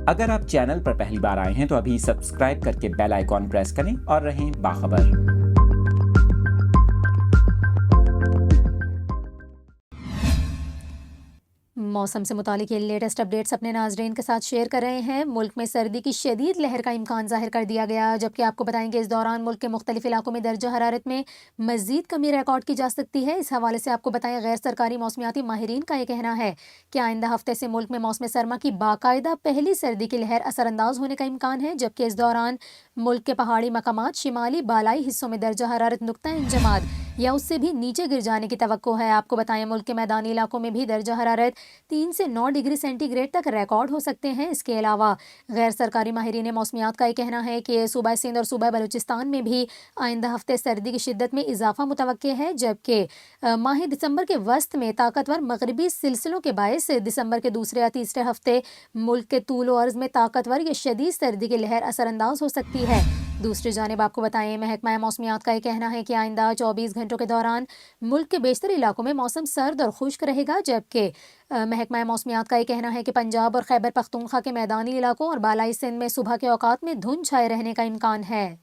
اگر آپ چینل پر پہلی بار آئے ہیں تو ابھی سبسکرائب کر کے بیل آئیکن پریس کریں اور رہیں باخبر۔ موسم سے متعلق یہ لیٹسٹ اپڈیٹس اپنے ناظرین کے ساتھ شیئر کر رہے ہیں۔ ملک میں سردی کی شدید لہر کا امکان ظاہر کر دیا گیا، جبکہ آپ کو بتائیں گے اس دوران ملک کے مختلف علاقوں میں درجہ حرارت میں مزید کمی ریکارڈ کی جا سکتی ہے۔ اس حوالے سے آپ کو بتائیں غیر سرکاری موسمیاتی ماہرین کا یہ کہنا ہے کہ آئندہ ہفتے سے ملک میں موسم سرما کی باقاعدہ پہلی سردی کی لہر اثر انداز ہونے کا امکان ہے، جبکہ اس دوران ملک کے پہاڑی مقامات، شمالی بالائی حصوں میں درجہ حرارت نقطہ انجماد یا اس سے بھی نیچے گر جانے کی توقع ہے۔ آپ کو بتائیں ملک کے میدانی علاقوں میں بھی درجہ حرارت 3 سے 9 ڈگری سینٹی گریڈ تک ریکارڈ ہو سکتے ہیں۔ اس کے علاوہ غیر سرکاری ماہرین موسمیات کا یہ کہنا ہے کہ صوبہ سندھ اور صوبہ بلوچستان میں بھی آئندہ ہفتے سردی کی شدت میں اضافہ متوقع ہے، جبکہ ماہ دسمبر کے وسط میں طاقتور مغربی سلسلوں کے باعث دسمبر کے دوسرے یا تیسرے ہفتے ملک کے طول و عرض میں طاقتور یا شدید سردی کی لہر اثر انداز ہو سکتی ہے۔ دوسری جانب آپ کو بتائیں محکمہ موسمیات کا یہ کہنا ہے کہ آئندہ 24 گھنٹوں کے دوران ملک کے بیشتر علاقوں میں موسم سرد اور خشک رہے گا، جبکہ محکمہ موسمیات کا یہ کہنا ہے کہ پنجاب اور خیبر پختونخوا کے میدانی علاقوں اور بالائی سندھ میں صبح کے اوقات میں دھند چھائے رہنے کا امکان ہے۔